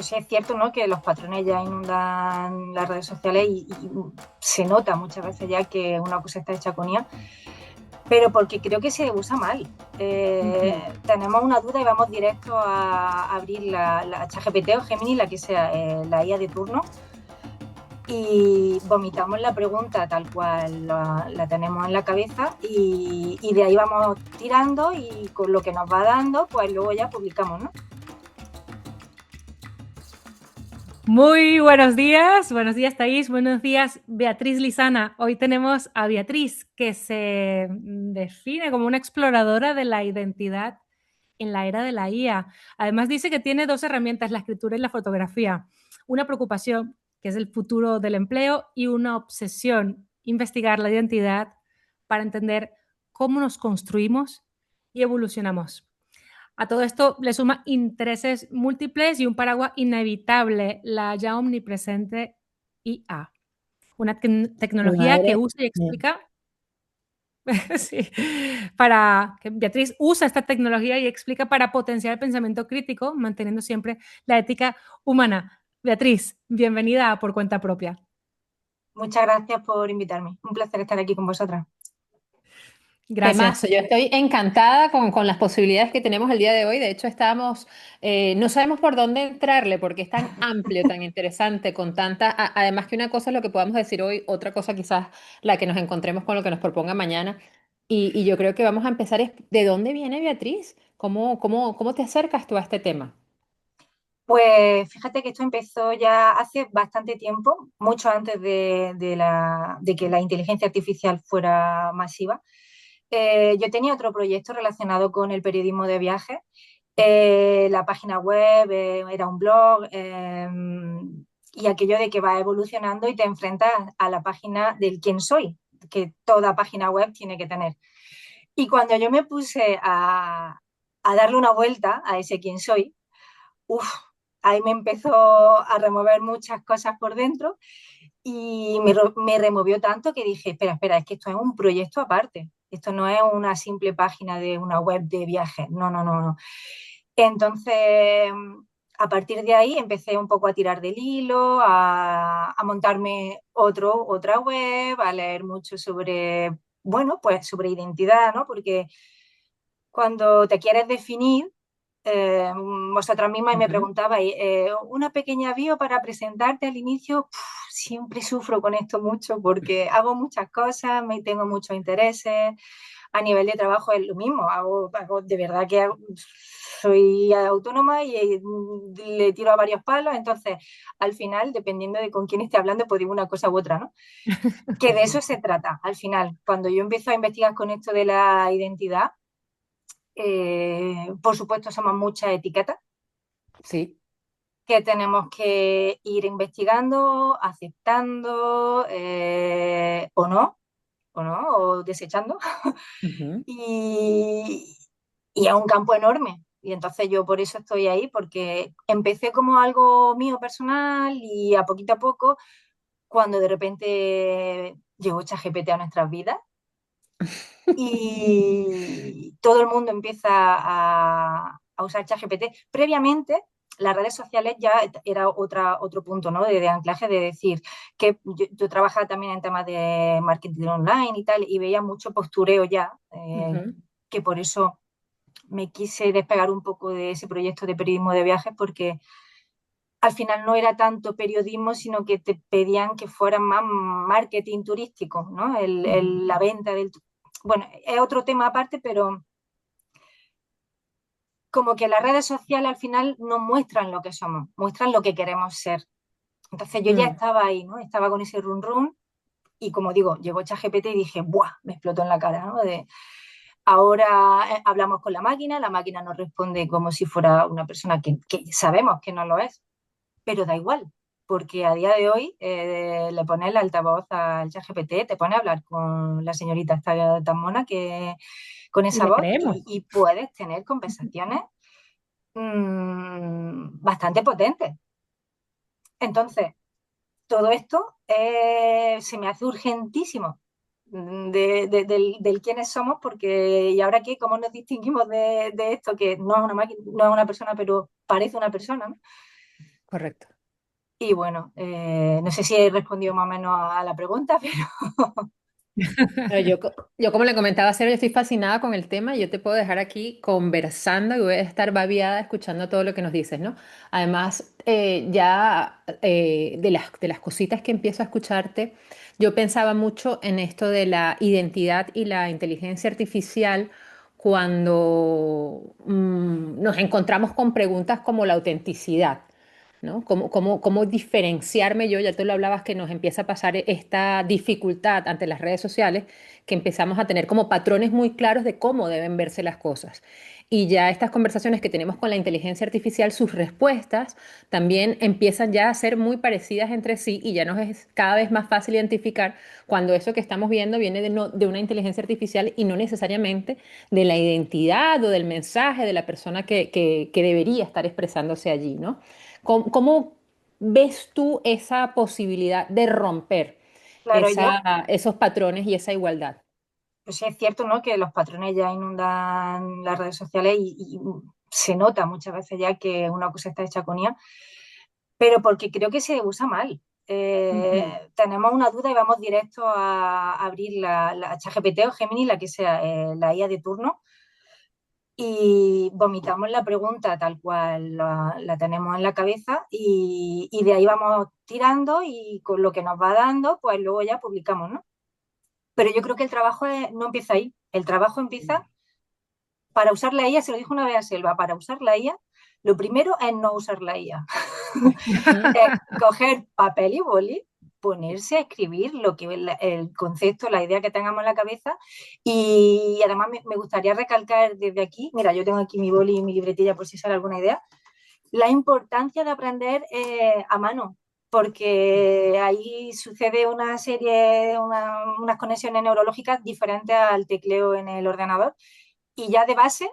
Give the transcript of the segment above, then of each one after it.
sí es cierto, ¿no?, que los patrones ya inundan las redes sociales y se nota muchas veces ya que una cosa está hecha con IA, pero porque creo que se usa mal. Ujú. Tenemos una duda y vamos directo a abrir la ChatGPT o Gemini, la que sea, la IA de turno, y vomitamos la pregunta tal cual la tenemos en la cabeza y de ahí vamos tirando y con lo que nos va dando, pues luego ya publicamos, ¿no? Muy buenos días Thais, buenos días Beatriz Lizana. Hoy tenemos a Beatriz, que se define como una exploradora de la identidad en la era de la IA. Además dice que tiene dos herramientas, la escritura y la fotografía. Una preocupación, que es el futuro del empleo, y una obsesión, investigar la identidad para entender cómo nos construimos y evolucionamos. A todo esto le suma intereses múltiples y un paraguas inevitable, la ya omnipresente IA. Una tecnología que Madre usa y mía. explica, sí, para que Beatriz usa esta tecnología y explica para potenciar el pensamiento crítico, manteniendo siempre la ética humana. Beatriz, bienvenida a Por Cuenta Propia. Muchas gracias por invitarme. Un placer estar aquí con vosotras. Gracias. Temazo, yo estoy encantada con las posibilidades que tenemos el día de hoy. De hecho, no sabemos por dónde entrarle porque es tan amplio, tan interesante, con además que una cosa es lo que podamos decir hoy, otra cosa quizás la que nos encontremos con lo que nos proponga mañana. Y yo creo que vamos a empezar ¿de dónde viene Beatriz? ¿Cómo te acercas tú a este tema? Pues fíjate que esto empezó ya hace bastante tiempo, mucho antes de que la inteligencia artificial fuera masiva. Yo tenía otro proyecto relacionado con el periodismo de viajes. La página web era un blog, y aquello de que va evolucionando y te enfrentas a la página del quién soy, que toda página web tiene que tener. Y cuando yo me puse a darle una vuelta a ese quién soy, uf, ahí me empezó a remover muchas cosas por dentro y me removió tanto que dije, espera, espera, es que esto es un proyecto aparte. Esto no es una simple página de una web de viajes. No, no, no, no. Entonces, a partir de ahí empecé un poco a tirar del hilo, a montarme otra web, a leer mucho sobre, bueno, pues sobre identidad, ¿no? Porque cuando te quieres definir, vosotras mismas me Ujú. preguntabais, una pequeña bio para presentarte al inicio. Siempre sufro con esto mucho porque hago muchas cosas, me tengo muchos intereses. A nivel de trabajo es lo mismo, de verdad que soy autónoma y le tiro a varios palos, entonces al final, dependiendo de con quién esté hablando, pues digo una cosa u otra, ¿no? Que de eso se trata, al final. Cuando yo empiezo a investigar con esto de la identidad, por supuesto, somos muchas etiquetas Sí. que tenemos que ir investigando, aceptando, o no, o desechando. Ujú. Y, y es un campo enorme. Y entonces yo por eso estoy ahí, porque empecé como algo mío personal y a poco, cuando de repente llegó ChatGPT a nuestras vidas y todo el mundo empieza a usar ChatGPT. Previamente, las redes sociales ya era otro punto, ¿no?, de anclaje, de decir que yo trabajaba también en temas de marketing online y tal, y veía mucho postureo ya, Ujú. que por eso me quise despegar un poco de ese proyecto de periodismo de viajes, porque al final no era tanto periodismo, sino que te pedían que fuera más marketing turístico, ¿no? Ujú. La venta del... Bueno, es otro tema aparte, pero como que las redes sociales al final no muestran lo que somos, muestran lo que queremos ser. Entonces yo ya Mm. estaba ahí, ¿no? Estaba con ese run run y, como digo, llegó ChatGPT y dije, ¡buah! Me explotó en la cara, ¿no? Ahora hablamos con la máquina nos responde como si fuera una persona que sabemos que no lo es, pero da igual, porque a día de hoy le pones el altavoz al ChatGPT, te pone a hablar con la señorita esta tan mona que con Y esa le voz creemos. y puedes tener conversaciones bastante potentes. Entonces, todo esto se me hace urgentísimo del quiénes somos, porque ¿y ahora qué? ¿Cómo nos distinguimos de esto? Que no es una máquina, no es una persona, pero parece una persona, ¿no? correcto. Y bueno, no sé si he respondido más o menos a la pregunta, pero Pero yo como le comentaba a Cero, yo estoy fascinada con el tema y yo te puedo dejar aquí conversando y voy a estar babiada escuchando todo lo que nos dices, ¿no? Además, de las cositas que empiezo a escucharte, yo pensaba mucho en esto de la identidad y la inteligencia artificial cuando nos encontramos con preguntas como la autenticidad. ¿No? ¿Cómo diferenciarme yo? Ya tú lo hablabas que nos empieza a pasar esta dificultad ante las redes sociales, que empezamos a tener como patrones muy claros de cómo deben verse las cosas. Y ya estas conversaciones que tenemos con la inteligencia artificial, sus respuestas también empiezan ya a ser muy parecidas entre sí y ya nos es cada vez más fácil identificar cuando eso que estamos viendo viene de una inteligencia artificial y no necesariamente de la identidad o del mensaje de la persona que debería estar expresándose allí, ¿no? ¿Cómo ves tú esa posibilidad de romper claro, esos patrones y esa igualdad? pues sí es cierto, ¿no? Que los patrones ya inundan las redes sociales y se nota muchas veces ya que una cosa está hecha con IA, pero porque creo que se usa mal. Ujú, Tenemos una duda y vamos directo a abrir la ChatGPT o Gemini, la que sea, la IA de turno, y vomitamos la pregunta tal cual la tenemos en la cabeza y de ahí vamos tirando y con lo que nos va dando, pues luego ya publicamos, ¿no? Pero yo creo que el trabajo no empieza ahí. El trabajo empieza para usar la IA, se lo dijo una vez a Selva, para usar la IA, lo primero es no usar la IA. ujú, Es coger papel y boli, ponerse a escribir lo que el concepto, la idea que tengamos en la cabeza y además me gustaría recalcar desde aquí, mira, yo tengo aquí mi boli y mi libretilla por si sale alguna idea, la importancia de aprender a mano, porque ahí sucede una serie, unas conexiones neurológicas diferentes al tecleo en el ordenador y ya de base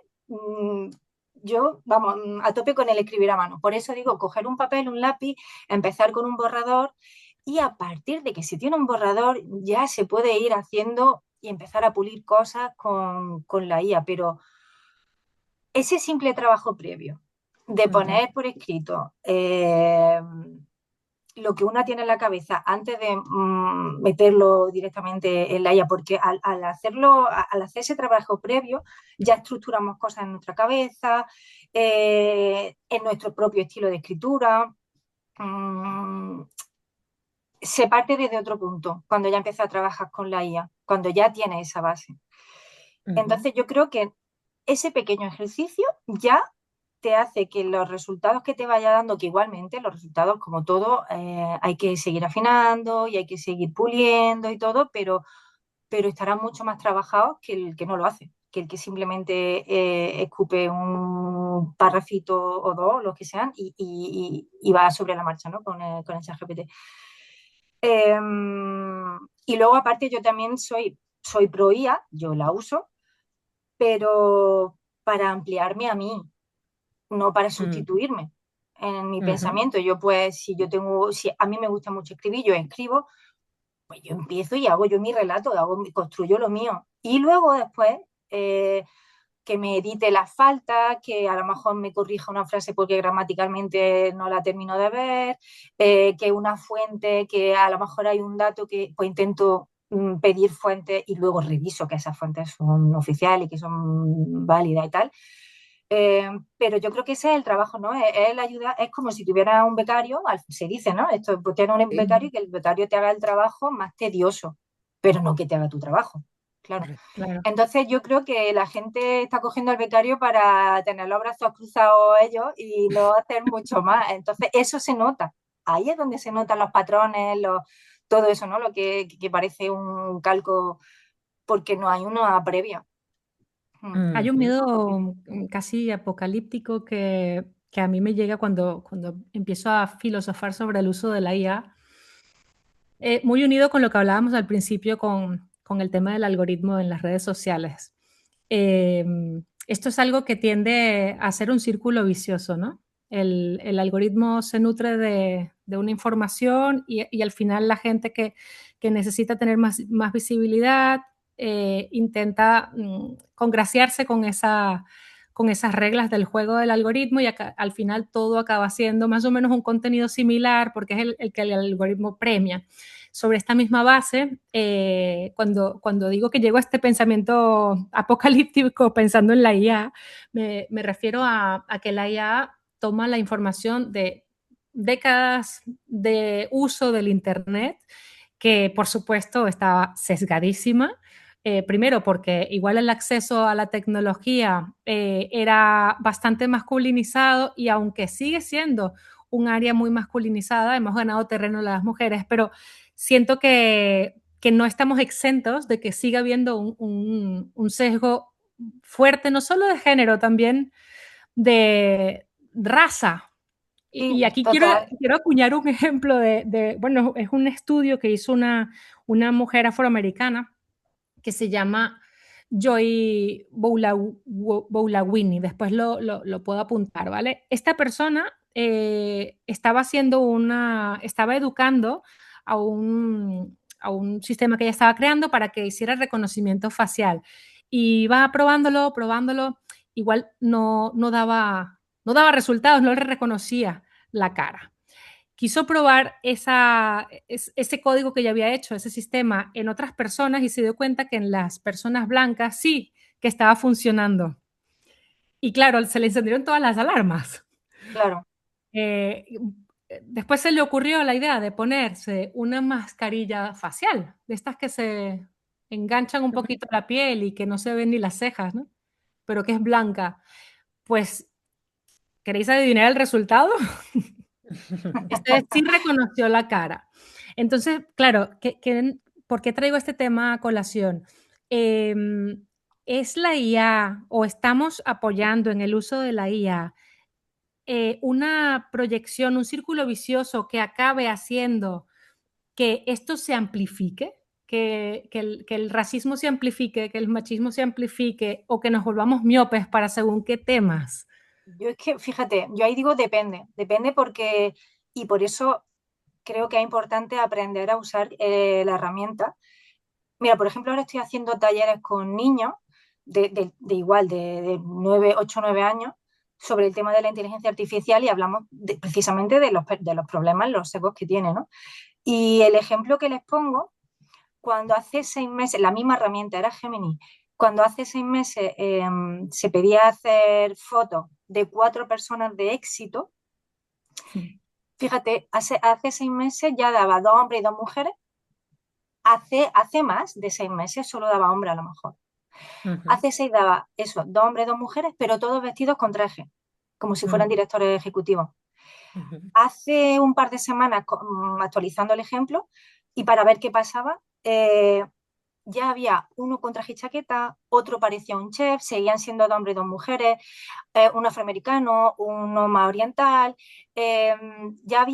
yo, vamos, a tope con el escribir a mano. Por eso digo, coger un papel, un lápiz, empezar con un borrador y a partir de que se tiene un borrador ya se puede ir haciendo y empezar a pulir cosas con la IA, pero ese simple trabajo previo de ujú, poner por escrito lo que una tiene en la cabeza antes de meterlo directamente en la IA, porque al hacerlo, al hacer ese trabajo previo, ya estructuramos cosas en nuestra cabeza, en nuestro propio estilo de escritura. mm, Se parte desde otro punto, cuando ya empieza a trabajar con la IA, cuando ya tiene esa base. ujú, Entonces yo creo que ese pequeño ejercicio ya te hace que los resultados que te vaya dando, que igualmente los resultados, como todo, hay que seguir afinando y hay que seguir puliendo y todo, pero estarán mucho más trabajados que el que no lo hace, que el que simplemente escupe un párrafito o dos, los que sean, y va sobre la marcha, ¿no? Con el ChatGPT. Y luego, aparte, yo también soy pro IA, yo la uso, pero para ampliarme a mí, no para ujú, sustituirme en mi ujú. pensamiento. Yo pues, si a mí me gusta mucho escribir, yo escribo, pues yo empiezo y hago yo mi relato, construyo lo mío. Y luego después eh, que me edite las faltas, que a lo mejor me corrija una frase porque gramaticalmente no la termino de ver, que una fuente, que a lo mejor hay un dato que pues intento pedir fuentes y luego reviso que esas fuentes son oficiales y que son válidas y tal. Pero yo creo que ese es el trabajo, ¿no? Es la ayuda, es como si tuviera un becario, se dice, ¿no? Esto, pues tiene un Sí, becario y que el becario te haga el trabajo más tedioso, pero no que te haga tu trabajo, claro. correcto. claro. Entonces yo creo que la gente está cogiendo al becario para tener los brazos cruzados ellos y no hacer mucho más. Entonces eso se nota. Ahí es donde se notan los patrones, todo eso, ¿no? Lo que parece un calco porque no hay una previa. Mm. Hay un Ujú, miedo casi apocalíptico que a mí me llega cuando empiezo a filosofar sobre el uso de la IA, muy unido con lo que hablábamos al principio con el tema del algoritmo en las redes sociales. Esto es algo que tiende a ser un círculo vicioso, ¿no? El algoritmo se nutre de una información y al final la gente que necesita tener más visibilidad intenta congraciarse con esas reglas del juego del algoritmo y al final todo acaba siendo más o menos un contenido similar porque es el que el algoritmo premia. Sobre esta misma base, cuando digo que llego a este pensamiento apocalíptico pensando en la IA, me refiero a que la IA toma la información de décadas de uso del Internet, que por supuesto estaba sesgadísima. Primero porque igual el acceso a la tecnología era bastante masculinizado y aunque sigue siendo un área muy masculinizada, hemos ganado terreno las mujeres, pero siento que no estamos exentos de que siga habiendo un sesgo fuerte, no solo de género, también de raza. Sí, Y aquí total. quiero acuñar un ejemplo bueno, es un estudio que hizo una mujer afroamericana que se llama Joy Boulawini, después lo puedo apuntar, ¿vale? Esta persona estaba educando a un sistema que ella estaba creando para que hiciera reconocimiento facial. Y va probándolo, igual no daba resultados, no le reconocía la cara. Quiso probar ese código que ya había hecho, ese sistema, en otras personas y se dio cuenta que en las personas blancas sí que estaba funcionando. Y claro, se le encendieron todas las alarmas. Claro. Eh, Después se le ocurrió la idea de ponerse una mascarilla facial, de estas que se enganchan un poquito a la piel y que no se ven ni las cejas, ¿no? Pero que es blanca. Pues, ¿queréis adivinar el resultado? Esta vez sí reconoció la cara. Entonces, claro, ¿por qué traigo este tema a colación? ¿Es la IA o estamos apoyando en el uso de la IA una proyección, un círculo vicioso que acabe haciendo que esto se amplifique? Que el racismo se amplifique, que el machismo se amplifique o que nos volvamos miopes para según qué temas. Yo es que, fíjate, yo ahí digo depende porque, y por eso creo que es importante aprender a usar la herramienta. Mira, por ejemplo, ahora estoy haciendo talleres con niños de igual, de 9, 8, 9 años, sobre el tema de la inteligencia artificial y hablamos precisamente de los problemas, los sesgos que tiene, ¿no? Y el ejemplo que les pongo, cuando hace 6 meses, la misma herramienta era Gemini, cuando hace 6 meses se pedía hacer fotos de 4 personas de éxito, fíjate, hace 6 meses ya daba 2 hombres y 2 mujeres, hace más de 6 meses solo daba hombre a lo mejor. Hace 6 daba eso, 2 hombres y 2 mujeres, pero todos vestidos con traje, como si fueran directores ejecutivos. Hace un par de semanas, actualizando el ejemplo, y para ver qué pasaba, ya había uno con traje y chaqueta, otro parecía un chef, seguían siendo 2 hombres y 2 mujeres, un afroamericano, uno más oriental, ya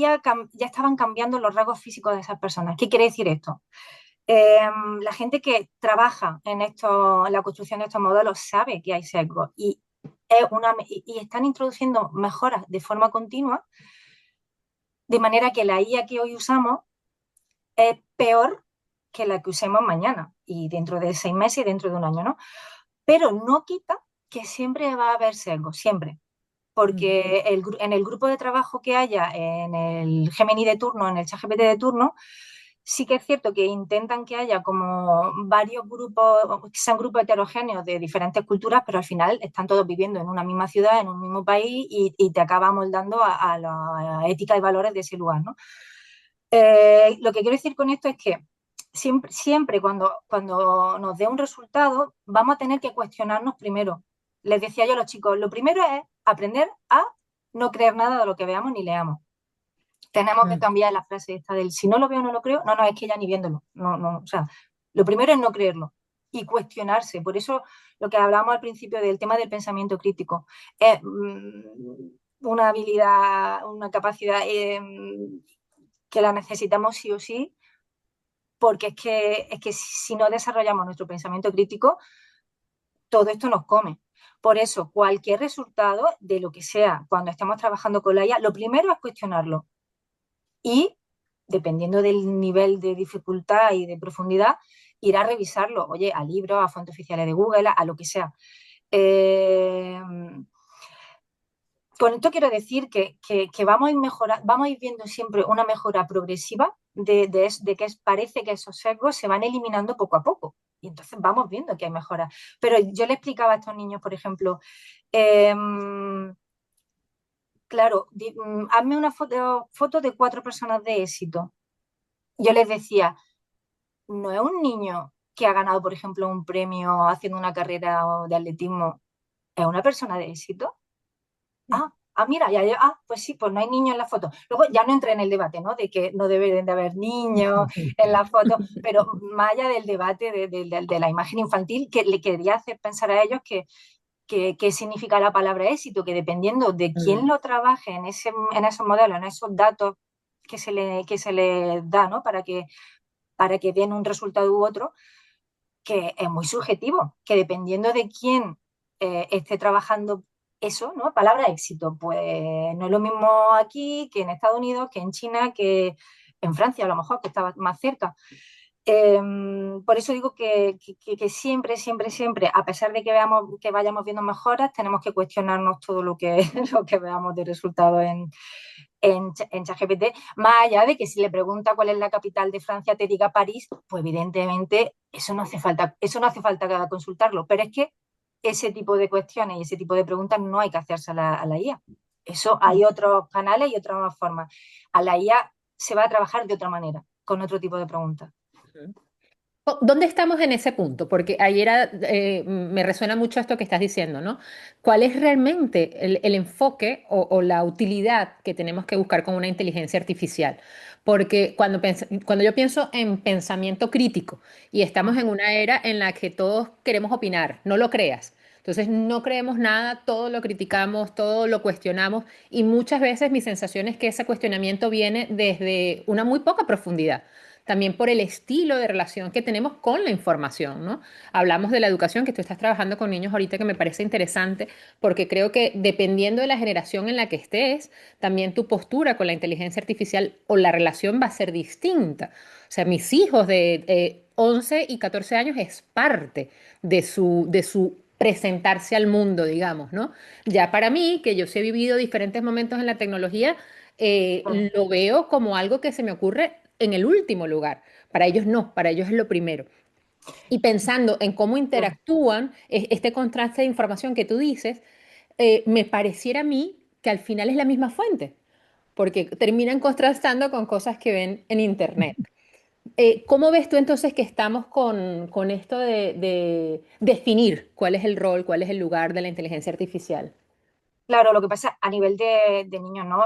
estaban cambiando los rasgos físicos de esas personas. ¿Qué quiere decir esto? La gente que trabaja en la construcción de estos modelos sabe que hay sesgos y están introduciendo mejoras de forma continua, de manera que la IA que hoy usamos es peor que la que usemos mañana y dentro de 6 meses y dentro de un año, ¿no? Pero no quita que siempre va a haber sesgos, siempre. Porque en el grupo de trabajo que haya, en el Gemini de turno, en el ChatGPT de turno, sí que es cierto que intentan que haya como varios grupos, que sean grupos heterogéneos de diferentes culturas, pero al final están todos viviendo en una misma ciudad, en un mismo país y te acaba moldando a la ética y valores de ese lugar, ¿no? Lo que quiero decir con esto es que siempre cuando nos dé un resultado, vamos a tener que cuestionarnos primero. Les decía yo a los chicos, lo primero es aprender a no creer nada de lo que veamos ni leamos. Tenemos que cambiar la frase esta del si no lo veo, no lo creo. No, no, es que ya ni viéndolo. No, no, o sea, lo primero es no creerlo y cuestionarse. Por eso lo que hablábamos al principio del tema del pensamiento crítico es una habilidad, una capacidad que la necesitamos sí o sí, porque es que si no desarrollamos nuestro pensamiento crítico, todo esto nos come. Por eso, cualquier resultado de lo que sea, cuando estamos trabajando con la IA, lo primero es cuestionarlo. Y, dependiendo del nivel de dificultad y de profundidad, ir a revisarlo, oye, a libros, a fuentes oficiales de Google, a lo que sea. Eh, con esto quiero decir que vamos a ir vamos a ir viendo siempre una mejora progresiva de que parece que esos sesgos se van eliminando poco a poco. Y entonces vamos viendo que hay mejoras. Pero yo le explicaba a estos niños, por ejemplo, claro, hazme una foto de 4 personas de éxito. Yo les decía, no es un niño que ha ganado, por ejemplo, un premio haciendo una carrera de atletismo, es una persona de éxito. Mira, pues sí, pues no hay niños en la foto. Luego ya no entré en el debate, ¿no? De que no deben de haber niños en la foto, pero más allá del debate de la imagen infantil, que le quería hacer pensar a ellos qué significa la palabra éxito, que dependiendo de quién lo trabaje en esos modelos, en esos datos que se le da, ¿no? Para que den un resultado u otro, que es muy subjetivo, que dependiendo de quién esté trabajando eso, ¿no? Palabra éxito, pues no es lo mismo aquí que en Estados Unidos, que en China, que en Francia, a lo mejor, que estaba más cerca. Por eso digo que siempre, siempre, siempre, a pesar de que vayamos viendo mejoras, tenemos que cuestionarnos todo lo que, lo que veamos de resultados en ChatGPT, más allá de que si le pregunta cuál es la capital de Francia, te diga París, pues evidentemente eso no hace falta consultarlo, pero es que ese tipo de cuestiones y ese tipo de preguntas no hay que hacerse a la IA. Eso hay otros canales y otras formas. A la IA se va a trabajar de otra manera, con otro tipo de preguntas. ¿Dónde estamos en ese punto? Porque ayer me resuena mucho esto que estás diciendo, ¿no? ¿Cuál es realmente el enfoque o la utilidad que tenemos que buscar con una inteligencia artificial? Porque cuando yo pienso en pensamiento crítico y estamos en una era en la que todos queremos opinar, no lo creas. Entonces no creemos nada, todo lo criticamos, todo lo cuestionamos y muchas veces mi sensación es que ese cuestionamiento viene desde una muy poca profundidad también por el estilo de relación que tenemos con la información, ¿no? Hablamos de la educación, que tú estás trabajando con niños ahorita, que me parece interesante, porque creo que dependiendo de la generación en la que estés, también tu postura con la inteligencia artificial o la relación va a ser distinta. O sea, mis hijos de 11 y 14 años es parte de su presentarse al mundo, digamos, ¿no? Ya para mí, que yo sí he vivido diferentes momentos en la tecnología, lo veo como algo que se me ocurre en el último lugar. Para ellos no, para ellos es lo primero. Y pensando en cómo interactúan, este contraste de información que tú dices, me pareciera a mí que al final es la misma fuente, porque terminan contrastando con cosas que ven en Internet. ¿Cómo ves tú entonces que estamos con esto de definir cuál es el rol, cuál es el lugar de la inteligencia artificial? Claro, lo que pasa a nivel de niños, ¿no?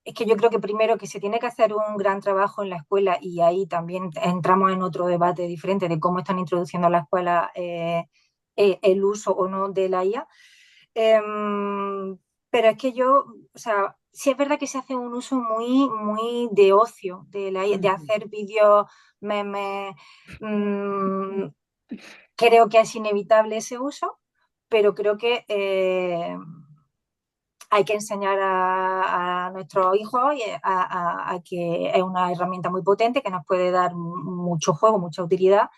Es que yo creo que primero que se tiene que hacer un gran trabajo en la escuela y ahí también entramos en otro debate diferente de cómo están introduciendo en la escuela el uso o no de la IA. Pero es que o sea, sí es verdad que se hace un uso muy, muy de ocio de la IA, de Ujú. hacer vídeos, memes. mm, Creo que es inevitable ese uso, pero creo que hay que enseñar a nuestros hijos a que es una herramienta muy potente que nos puede dar mucho juego, mucha utilidad,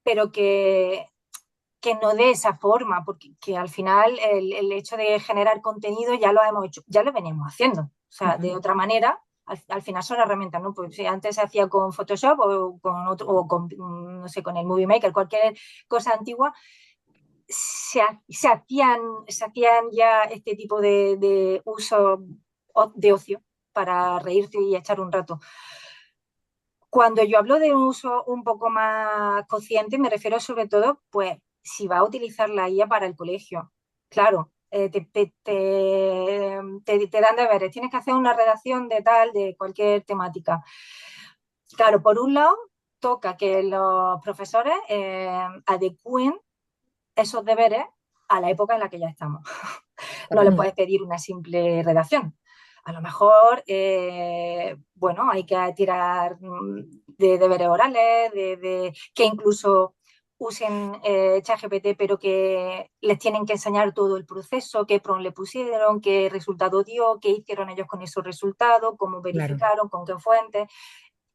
pero que no de esa forma, porque que al final el hecho de generar contenido ya lo hemos hecho, ya lo veníamos haciendo. O sea, de Ujú. otra manera, al final son herramientas, ¿no? Pues si antes se hacía con Photoshop o con otro, o con, no sé, con el Movie Maker, cualquier cosa antigua, se, se hacían ya este tipo de uso de ocio para reírse y echar un rato. Cuando yo hablo de un uso un poco más consciente, me refiero sobre todo, pues, si va a utilizar la IA para el colegio. Claro, te dan deberes, tienes que hacer una redacción de tal, de cualquier temática. Claro, por un lado, toca que los profesores adecúen esos deberes a la época en la que ya estamos. No le Correcto. puedes pedir una simple redacción. A lo mejor, bueno, hay que tirar de deberes orales, que incluso usen ChatGPT, pero que les tienen que enseñar todo el proceso, qué prompt le pusieron, qué resultado dio, qué hicieron ellos con esos resultados, cómo Claro. verificaron, con qué fuentes,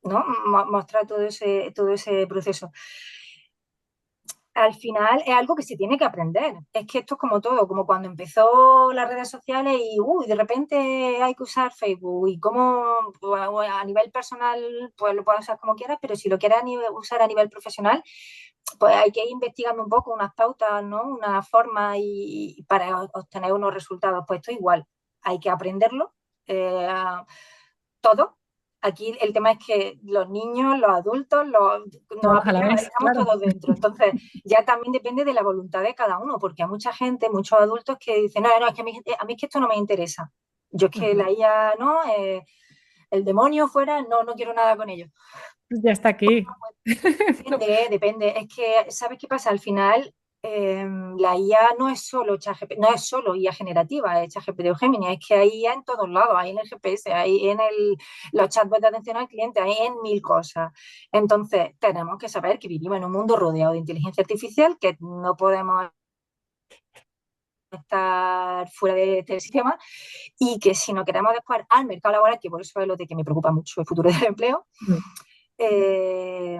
¿no? Mostrar todo ese proceso. al final es algo que se tiene que aprender. Es que esto es como todo, como cuando empezó las redes sociales y de repente hay que usar Facebook y cómo pues, a nivel personal pues lo puedes usar como quieras, pero si lo quieres usar a nivel profesional, pues hay que ir investigando un poco unas pautas, ¿no? Una forma y para obtener unos resultados. Pues esto igual, hay que aprenderlo eh, todo. Aquí el tema es que los niños, los adultos, Todos a la vez, estamos claro. todos dentro. Entonces, ya también depende de la voluntad de cada uno, porque hay mucha gente, muchos adultos que dicen, no, no, es que a mí es que esto no me interesa. Yo es que Ujú. la IA, no, el demonio fuera, no, no quiero nada con ellos. Ya está aquí. No. Depende. Es que, ¿sabes qué pasa? Al final, la IA no es solo ChatGPT, no es solo IA generativa, es ChatGPT o Gemini, es que hay IA en todos lados, hay en el GPS, hay en los chatbots de atención al cliente, hay en mil cosas. Entonces, tenemos que saber que vivimos en un mundo rodeado de inteligencia artificial, que no podemos estar fuera de este sistema y que si no queremos después al mercado laboral, que por eso es lo de que me preocupa mucho el futuro del empleo, Mm. eh,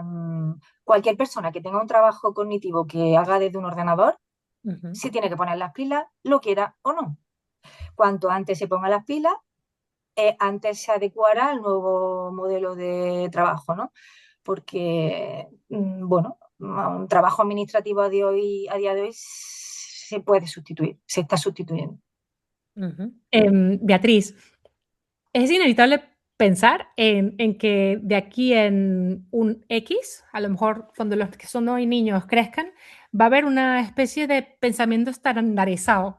cualquier persona que tenga un trabajo cognitivo que haga desde un ordenador, Ujú. se tiene que poner las pilas, lo quiera o no. Cuanto antes se ponga las pilas, antes se adecuará al nuevo modelo de trabajo, ¿no? Porque, bueno, un trabajo administrativo a día de hoy se puede sustituir, se está sustituyendo. Ujú. Beatriz, es inevitable pensar en que de aquí en un X, a lo mejor cuando los que son hoy niños crezcan, va a haber una especie de pensamiento estandarizado.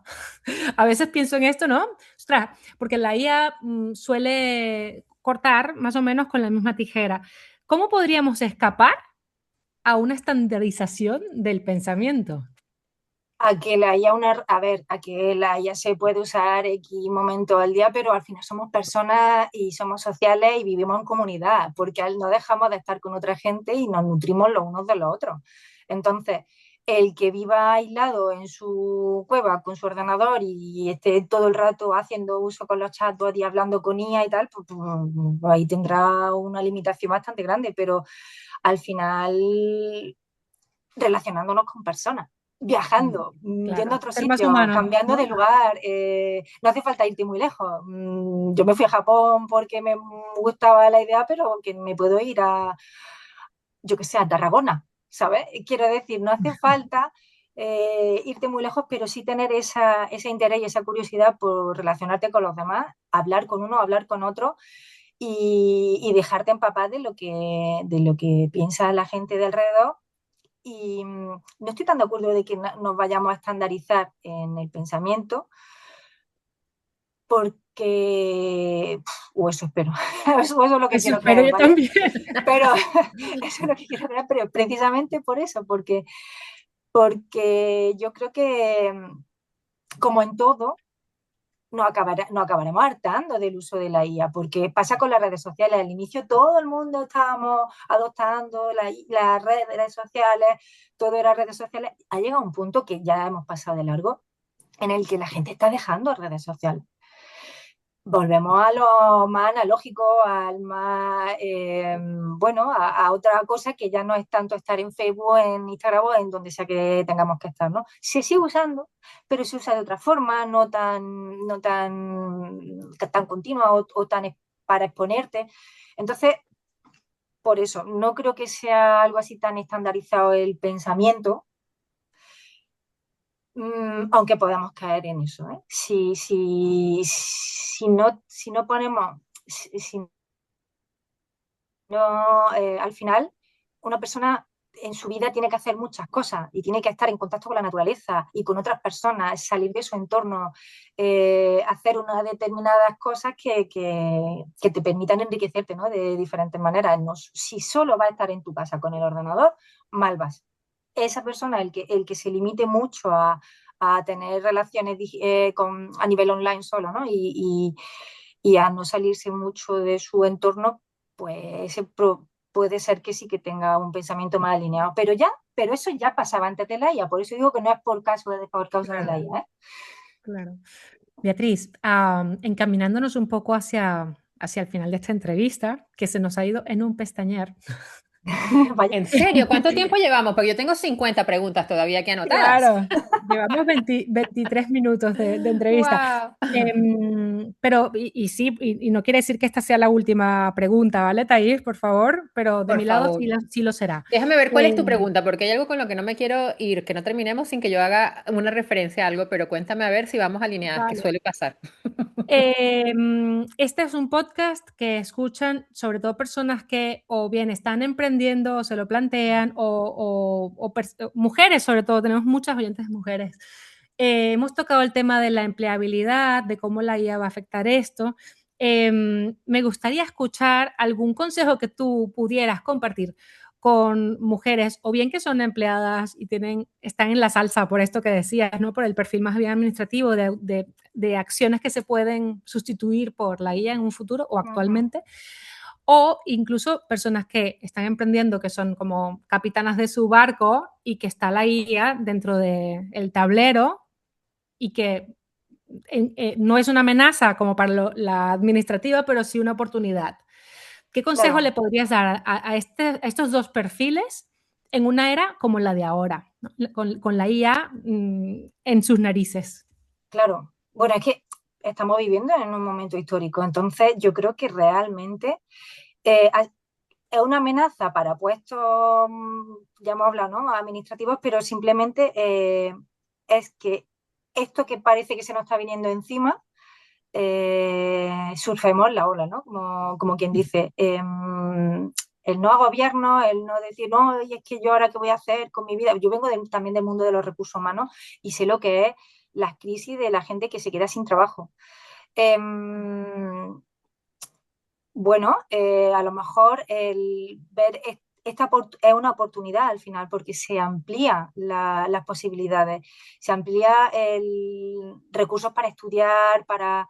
A veces pienso en esto, ¿no? Ostras, porque la IA suele cortar más o menos con la misma tijera. ¿Cómo podríamos escapar a una estandarización del pensamiento? A que la haya a ver, a que la IA se puede usar X momento al día, pero al final somos personas y somos sociales y vivimos en comunidad, porque no dejamos de estar con otra gente y nos nutrimos los unos de los otros. Entonces, el que viva aislado en su cueva con su ordenador y esté todo el rato haciendo uso con los chatbots y hablando con IA y tal, pues ahí tendrá una limitación bastante grande, pero al final relacionándonos con personas, viajando, yendo a Claro, otros ser más sitios, humano, cambiando de ¿no? lugar. No hace falta irte muy lejos. Yo me fui a Japón porque me gustaba la idea, pero que me puedo ir a, yo que sé, a Tarragona, ¿sabes? Quiero decir, no hace falta irte muy lejos, pero sí tener ese interés y esa curiosidad por relacionarte con los demás, hablar con uno, hablar con otro y dejarte empapar de lo que piensa la gente de alrededor y no estoy tan de acuerdo de que nos vayamos a estandarizar en el pensamiento, porque, o eso espero, eso es lo que Eso quiero espero creer, yo ¿vale? también. Pero eso es lo que quiero creer, pero precisamente por eso, porque yo creo que, como en todo, no acabaremos hartando del uso de la IA, porque pasa con las redes sociales. Al inicio todo el mundo estábamos adoptando las redes sociales, todo era redes sociales. Ha llegado un punto que ya hemos pasado de largo, en el que la gente está dejando redes sociales. Volvemos a lo más analógico, al más, bueno, a otra cosa que ya no es tanto estar en Facebook, en Instagram o en donde sea que tengamos que estar, ¿no? Se sigue usando, pero se usa de otra forma, no tan continua o tan para exponerte. Entonces, por eso, no creo que sea algo así tan estandarizado el pensamiento, aunque podamos caer en eso, ¿eh? Si no ponemos, si no, al final, una persona en su vida tiene que hacer muchas cosas y tiene que estar en contacto con la naturaleza y con otras personas, salir de su entorno, hacer unas determinadas cosas que te permitan enriquecerte, ¿no? De diferentes maneras. No, si solo vas a estar en tu casa con el ordenador, mal vas. Esa persona, el que se limite mucho a tener relaciones a nivel online solo, ¿no? Y a no salirse mucho de su entorno, pues puede ser que sí que tenga un pensamiento más alineado. Pero eso ya pasaba antes de la IA, por eso digo que no es por causa de Claro, la IA, ¿eh? claro. Beatriz, encaminándonos un poco hacia el final de esta entrevista, que se nos ha ido en un pestañear. Vaya. ¿En serio? ¿Cuánto tiempo llevamos? Porque yo tengo 50 preguntas todavía que anotadas. Claro, llevamos 23 minutos de entrevista. ¡Wow! Pero, y sí, y no quiere decir que esta sea la última pregunta, ¿vale, Thais? Por favor, pero de Por mi lado favor. sí lo será. Déjame ver cuál es tu Eh, pregunta, porque hay algo con lo que no me quiero ir, que no terminemos sin que yo haga una referencia a algo, pero cuéntame a ver si vamos alineadas, que vale. suele pasar. Este es un podcast que escuchan sobre todo personas que o bien están emprendiendo o se lo plantean, o mujeres sobre todo, tenemos muchas oyentes mujeres. Hemos tocado el tema de la empleabilidad, de cómo la IA va a afectar esto. Me gustaría escuchar algún consejo que tú pudieras compartir con mujeres o bien que son empleadas y están en la salsa por esto que decías, ¿no? Por el perfil más bien administrativo de acciones que se pueden sustituir por la IA en un futuro o Ujú. actualmente, o incluso personas que están emprendiendo, que son como capitanas de su barco y que está la IA dentro del tablero y que no es una amenaza como para la administrativa, pero sí una oportunidad. ¿Qué consejo le Claro, podrías dar a estos dos perfiles en una era como la de ahora, ¿no? Con la IA en sus narices? claro. Bueno, es que estamos viviendo en un momento histórico, entonces yo creo que realmente eh, a- es una amenaza para puestos, ya hemos hablado, ¿no? Administrativos, pero simplemente es que esto que parece que se nos está viniendo encima, surfemos la ola, ¿no? Como quien dice. El no agobiarnos, el no decir, no, y es que yo ahora qué voy a hacer con mi vida. Yo vengo también del mundo de los recursos humanos y sé lo que es las crisis de la gente que se queda sin trabajo. Em, bueno, a lo mejor el ver es una oportunidad al final porque se amplía las posibilidades, se amplía el recursos para estudiar, para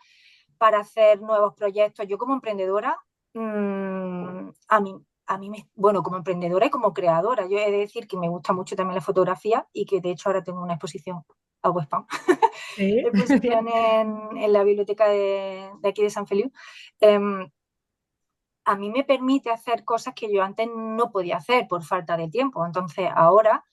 hacer nuevos proyectos. Yo como emprendedora, bueno, como emprendedora y como creadora, yo he de decir que me gusta mucho también la fotografía y que de hecho ahora tengo una exposición a Westpam, Sí, exposición bien. en la biblioteca de aquí de San Feliu. Em, a mí me permite hacer cosas que yo antes no podía hacer por falta de tiempo. Entonces, ahora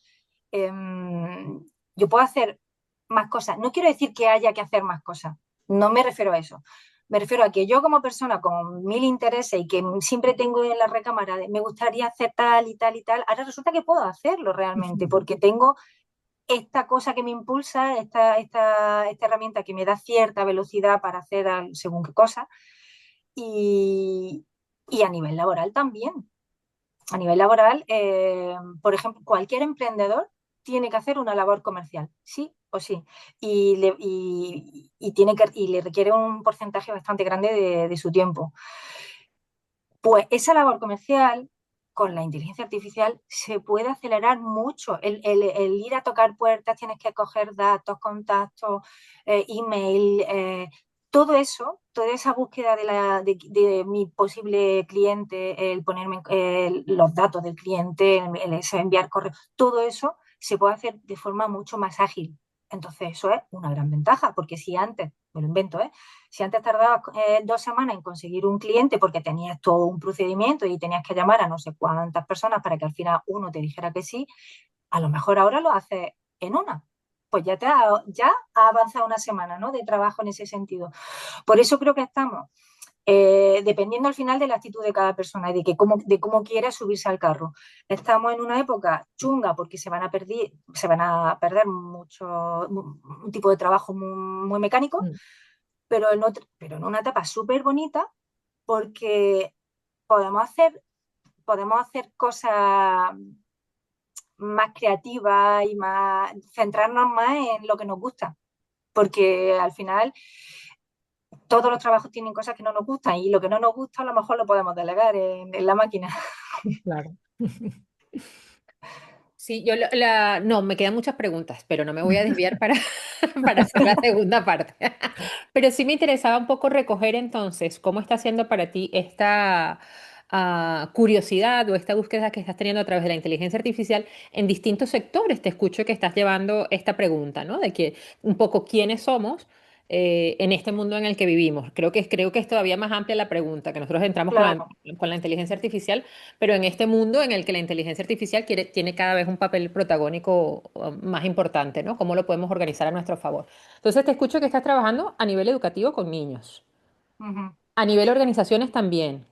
yo puedo hacer más cosas. No quiero decir que haya que hacer más cosas, no me refiero a eso. Me refiero a que yo como persona con mil intereses y que siempre tengo en la recámara de me gustaría hacer tal y tal y tal, ahora resulta que puedo hacerlo realmente porque tengo esta cosa que me impulsa, esta herramienta que me da cierta velocidad para hacer según qué cosa y, y a nivel laboral también. A nivel laboral, por ejemplo, cualquier emprendedor tiene que hacer una labor comercial, sí o sí, y le requiere un porcentaje bastante grande de su tiempo. Pues esa labor comercial, con la inteligencia artificial, se puede acelerar mucho. El ir a tocar puertas, tienes que coger datos, contactos, email, todo eso, toda esa búsqueda de mi posible cliente, el ponerme los datos del cliente, enviar correo, todo eso se puede hacer de forma mucho más ágil. Entonces, eso es una gran ventaja, porque si antes, me lo invento, ¿eh? Si antes tardabas 2 semanas en conseguir un cliente porque tenías todo un procedimiento y tenías que llamar a no sé cuántas personas para que al final uno te dijera que sí, a lo mejor ahora lo haces en una. Pues ya ha avanzado una semana, ¿no? De trabajo en ese sentido. Por eso creo que estamos, dependiendo al final de la actitud de cada persona y de cómo quiere subirse al carro. Estamos en una época chunga porque se van a perder un tipo de trabajo muy, muy mecánico, Mm. pero en una etapa súper bonita porque podemos hacer, podemos hacer cosas más creativas y centrarnos más en lo que nos gusta, porque al final todos los trabajos tienen cosas que no nos gustan y lo que no nos gusta a lo mejor lo podemos delegar en la máquina. Claro. Sí, no, me quedan muchas preguntas, pero no me voy a desviar para, para hacer la segunda parte. Pero sí me interesaba un poco recoger entonces cómo está siendo para ti esta curiosidad o esta búsqueda que estás teniendo a través de la inteligencia artificial en distintos sectores. Te escucho que estás llevando esta pregunta, ¿no? De que un poco quiénes somos en este mundo en el que vivimos? Creo que es todavía más amplia la pregunta, que nosotros entramos Claro. con la inteligencia artificial, pero en este mundo en el que la inteligencia artificial tiene cada vez un papel protagónico más importante, ¿no? ¿Cómo lo podemos organizar a nuestro favor? Entonces te escucho que estás trabajando a nivel educativo con niños, Ujú. a nivel organizaciones también.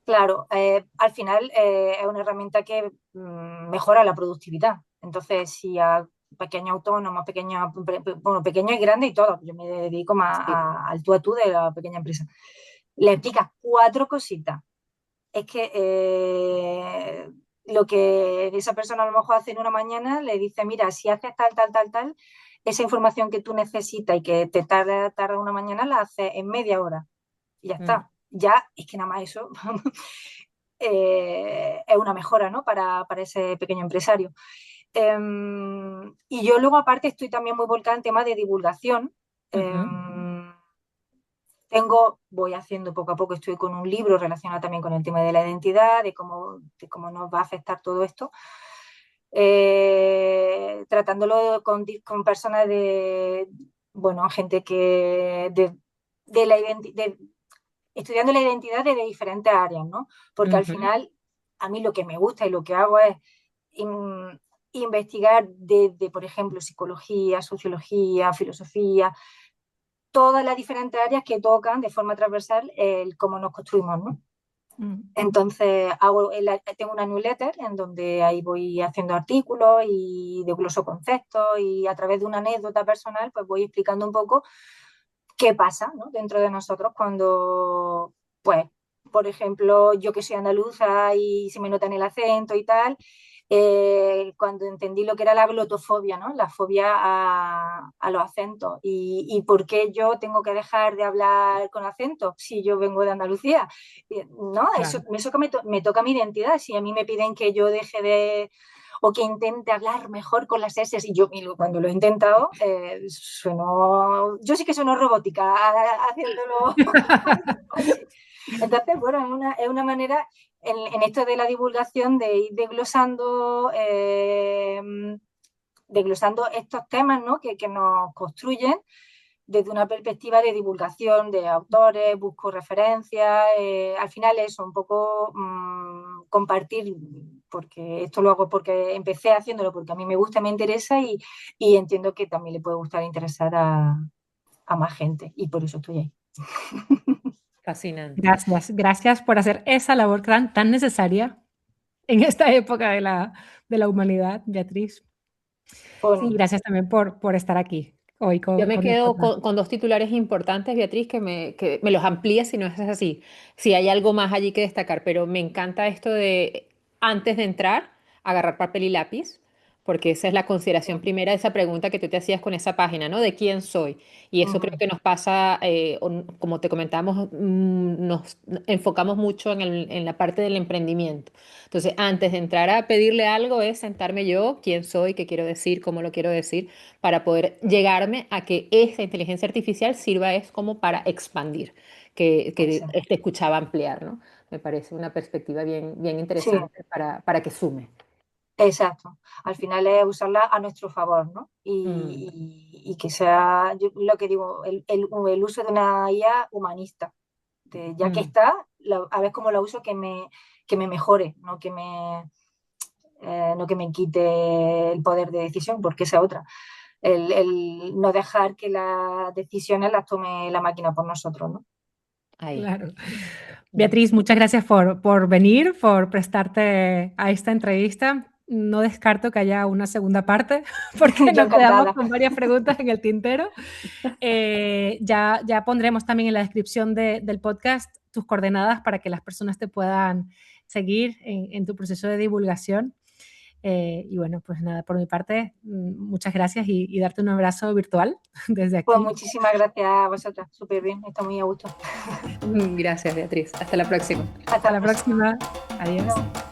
Claro, al final es una herramienta que mejora la productividad. Entonces, si a pequeños autónomos, bueno, pequeños y grandes y todo, yo me dedico más Sí. al tú a tú de la pequeña empresa, le explicas cuatro cositas. Es que lo que esa persona a lo mejor hace en una mañana, le dice, mira, si haces tal, tal, tal, tal, esa información que tú necesitas y que te tarda una mañana, la haces en media hora y ya Mm, está. Ya es que nada más eso es una mejora, ¿no? Para ese pequeño empresario. Y yo luego aparte estoy también muy volcada en temas de divulgación. ujú, Em, voy haciendo poco a poco, estoy con un libro relacionado también con el tema de la identidad, de cómo nos va a afectar todo esto, tratándolo con personas bueno, gente de la identidad, estudiando la identidad desde diferentes áreas, ¿no? Porque al ujú, final a mí lo que me gusta y lo que hago es investigar desde, por ejemplo, psicología, sociología, filosofía, todas las diferentes áreas que tocan de forma transversal el cómo nos construimos, ¿no? mm. Entonces, tengo una newsletter en donde ahí voy haciendo artículos y desgloso conceptos y a través de una anécdota personal, pues voy explicando un poco qué pasa, ¿no? Dentro de nosotros cuando, pues, por ejemplo, yo que soy andaluza y se me nota en el acento y tal, cuando entendí lo que era la glotofobia, ¿no? La fobia a los acentos y por qué yo tengo que dejar de hablar con acento si yo vengo de Andalucía. No, eso, Claro. eso que me toca mi identidad. Si a mí me piden que yo deje de o que intente hablar mejor con las S y yo cuando lo he intentado yo sí que sueno robótica haciéndolo así. Entonces, bueno, es una manera en esto de la divulgación de ir desglosando estos temas, ¿no? que nos construyen desde una perspectiva de divulgación de autores, busco referencias, al final eso, un poco compartir, porque esto lo hago porque empecé haciéndolo porque a mí me gusta, me interesa y entiendo que también le puede gustar e interesar a más gente y por eso estoy ahí. fascinante. Gracias, gracias por hacer esa labor tan necesaria en esta época de la humanidad, Beatriz. Sí, Bueno, gracias también por estar aquí hoy Yo me con quedo nosotros. con dos titulares importantes, Beatriz, que me los amplíes si no es así, si hay algo más allí que destacar, pero me encanta esto de, antes de entrar, agarrar papel y lápiz, porque esa es la consideración primera de esa pregunta que tú te hacías con esa página, ¿no? ¿De quién soy? Y eso creo uh-huh, que nos pasa, como te comentamos, nos enfocamos mucho en la parte del emprendimiento. Entonces, antes de entrar a pedirle algo, es sentarme yo, quién soy, qué quiero decir, cómo lo quiero decir para poder llegarme a que esa inteligencia artificial sirva es como para expandir, que exacto. te escuchaba ampliar, ¿no? Me parece una perspectiva bien, bien Sí, interesante para que sume. exacto. Al final es usarla a nuestro favor, ¿no? Mm, Y que sea, yo lo que digo, el uso de una IA humanista. Ya que mm. está, a ver cómo la uso que me mejore, no que me quite el poder de decisión, porque esa otra. El no dejar que las decisiones las tome la máquina por nosotros, ¿no? Ahí. Claro. Mm. Beatriz, muchas gracias por venir, por prestarte a esta entrevista. No descarto que haya una segunda parte, porque Yo nos quedamos encantada. con varias preguntas en el tintero. Ya pondremos también en la descripción del podcast tus coordenadas para que las personas te puedan seguir en tu proceso de divulgación. Y bueno, pues nada, por mi parte, muchas gracias y darte un abrazo virtual desde Pues aquí. muchísimas gracias a vosotras, súper bien, está muy a gusto. Gracias, Beatriz. Hasta la próxima. Hasta Hasta la la próxima. próxima. Adiós. Chao.